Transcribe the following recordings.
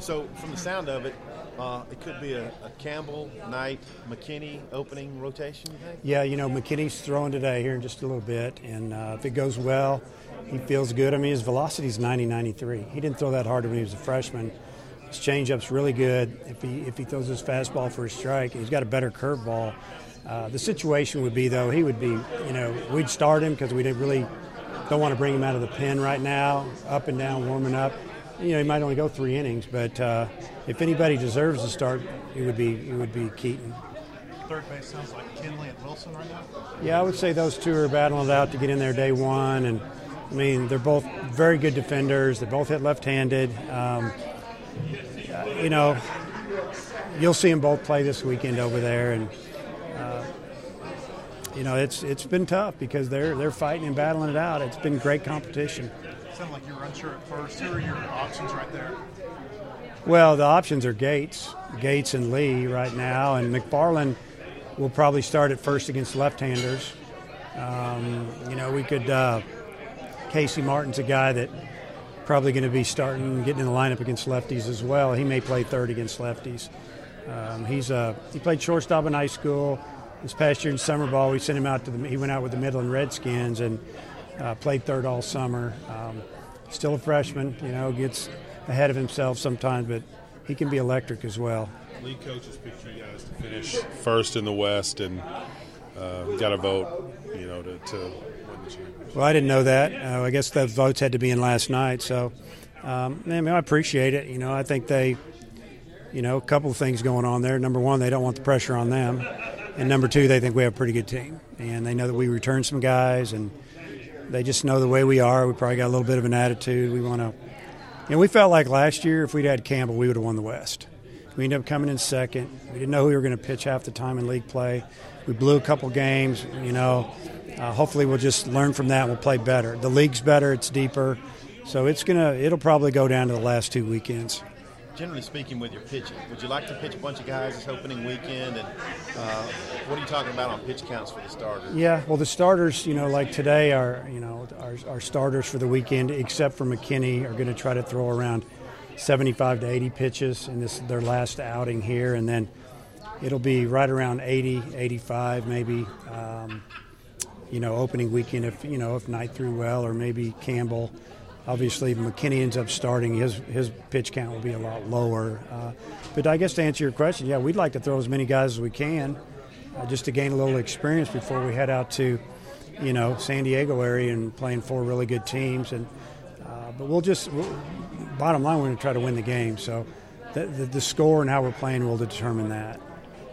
So from the sound of it, it could be a Campbell, Knight, McKinney opening rotation, you think? Yeah, McKinney's throwing today here in just a little bit, and if it goes well, he feels good. I mean, his velocity's 90-93. He didn't throw that hard when he was a freshman. His changeup's really good. If he throws his fastball for a strike, he's got a better curveball. The situation would be, though, he would be, we'd start him because we really don't want to bring him out of the pen right now, up and down, warming up. He might only go 3 innings, but if anybody deserves to start, it would be Keaton. Third base sounds like Kinley and Wilson right now? Yeah, I would say those two are battling it out to get in there day one. And, I mean, they're both very good defenders. They both hit left-handed. You'll see them both play this weekend over there. And, it's been tough because they're fighting and battling it out. It's been great competition. Sounded like you were unsure at first. Who are your options right there? Well, the options are Gates and Lee right now, and McFarland will probably start at first against left-handers. We could Casey Martin's a guy that probably going to be starting, getting in the lineup against lefties as well. He may play third against lefties. He played shortstop in high school. This past year in summer ball, we sent him out he went out with the Midland Redskins and played third all summer. Still a freshman, gets ahead of himself sometimes, but he can be electric as well. League coaches picked you guys to finish first in the West and got a vote, to win the championship. Well, I didn't know that. I guess the votes had to be in last night, so I appreciate it. I think they, a couple of things going on there. Number one, they don't want the pressure on them. And number two, they think we have a pretty good team. And they know that we returned some guys, and they just know the way we are. We probably got a little bit of an attitude. We want to, we felt like last year if we'd had Campbell, we would have won the West. We ended up coming in second. We didn't know who we were going to pitch half the time in league play. We blew a couple games, hopefully we'll just learn from that and we'll play better. The league's better, it's deeper. So it'll probably go down to the last 2 weekends. Generally speaking, with your pitching, would you like to pitch a bunch of guys this opening weekend? And what are you talking about on pitch counts for the starters? Yeah, well, the starters, like today, our starters for the weekend, except for McKinney, are going to try to throw around 75 to 80 pitches in their last outing here, and then it'll be right around 80, 85 maybe. Opening weekend if Knight threw well, or maybe Campbell. Obviously, if McKinney ends up starting, his pitch count will be a lot lower. But I guess to answer your question, yeah, we'd like to throw as many guys as we can just to gain a little experience before we head out to, San Diego area and playing 4 really good teams. And but bottom line, we're going to try to win the game. So the score and how we're playing will determine that.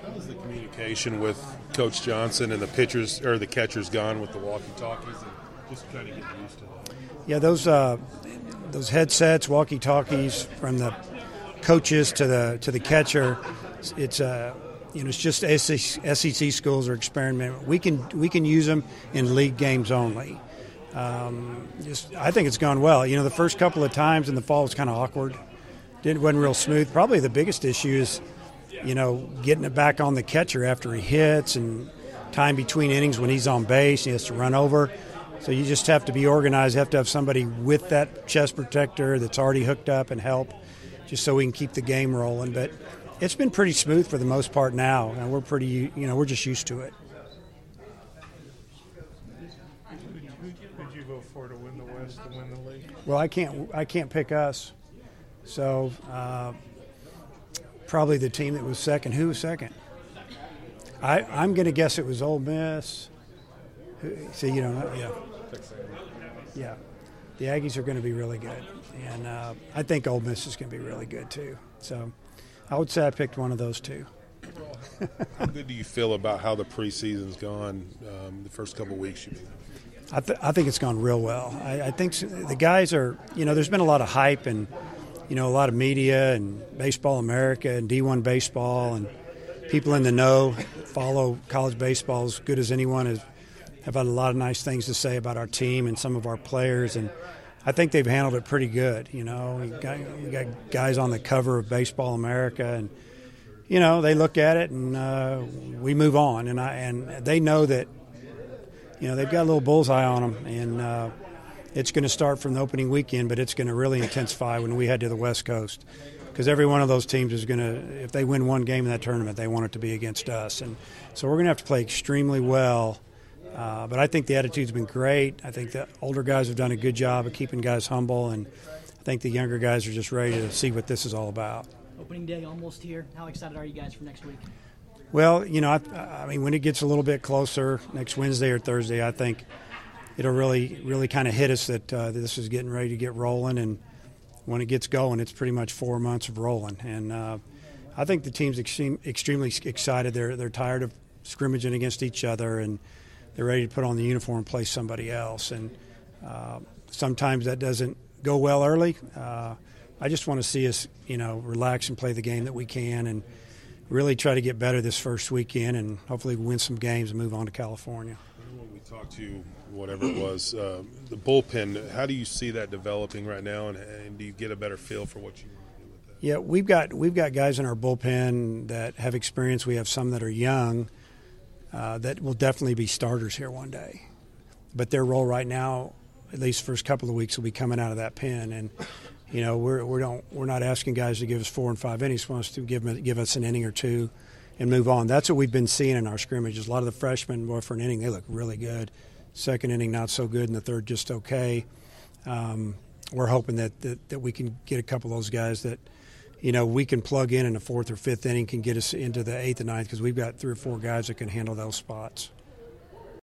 How is the communication with Coach Johnson and the pitchers or the catchers gone with the walkie-talkies and just trying to get used to that? Yeah, those headsets, walkie-talkies from the coaches to the catcher, it's it's just SEC schools are experimenting. We can use them in league games only. I think it's gone well. The first couple of times in the fall was kind of awkward. Wasn't real smooth. Probably the biggest issue is getting it back on the catcher after he hits and time between innings when he's on base. He has to run over. So you just have to be organized. You have to have somebody with that chest protector that's already hooked up and help, just so we can keep the game rolling. But it's been pretty smooth for the most part now, and we're we're just used to it. Who did you vote for to win the West and win the league? Well, I can't pick us. So probably the team that was second. Who was second? I'm going to guess it was Ole Miss. See, you don't know. Yeah. The Aggies are going to be really good, and I think Ole Miss is going to be really good too. So I would say I picked one of those two. How good do you feel about how the preseason's gone? The first couple of weeks you've been there? I think it's gone real well. I think the guys are. There's been a lot of hype and a lot of media and Baseball America and D1 baseball and people in the know follow college baseball as good as anyone have had a lot of nice things to say about our team and some of our players, and I think they've handled it pretty good. We got guys on the cover of Baseball America, and they look at it and we move on, and they know that they've got a little bullseye on them, and it's going to start from the opening weekend, but it's going to really intensify when we head to the West Coast, because every one of those teams is going to, if they win one game in that tournament, they want it to be against us. And so we're going to have to play extremely well. But I think the attitude's been great. I think the older guys have done a good job of keeping guys humble, and I think the younger guys are just ready to see what this is all about. Opening day almost here. How excited are you guys for next week? Well, I mean, when it gets a little bit closer, next Wednesday or Thursday, I think it'll really kind of hit us that this is getting ready to get rolling. And when it gets going, it's pretty much 4 months of rolling. And I think the team's extremely excited. They're tired of scrimmaging against each other, and they're ready to put on the uniform and play somebody else. And sometimes that doesn't go well early. I just want to see us, relax and play the game that we can, and really try to get better this first weekend, and hopefully win some games and move on to California. When we talked to you, whatever it was, the bullpen, how do you see that developing right now, and do you get a better feel for what you want to do with that? Yeah, we've got guys in our bullpen that have experience. We have some that are young that will definitely be starters here one day. But their role right now, at least first couple of weeks, will be coming out of that pen. And we're not asking guys to give us 4 and 5 innings. We want us to give us an inning or two and move on. That's what we've been seeing in our scrimmages. A lot of the freshmen, boy, for an inning, they look really good. Second inning, not so good, and the third, just okay. We're hoping that we can get a couple of those guys that, we can plug in the 4th or 5th inning, can get us into the 8th and 9th, because we've got 3 or 4 guys that can handle those spots.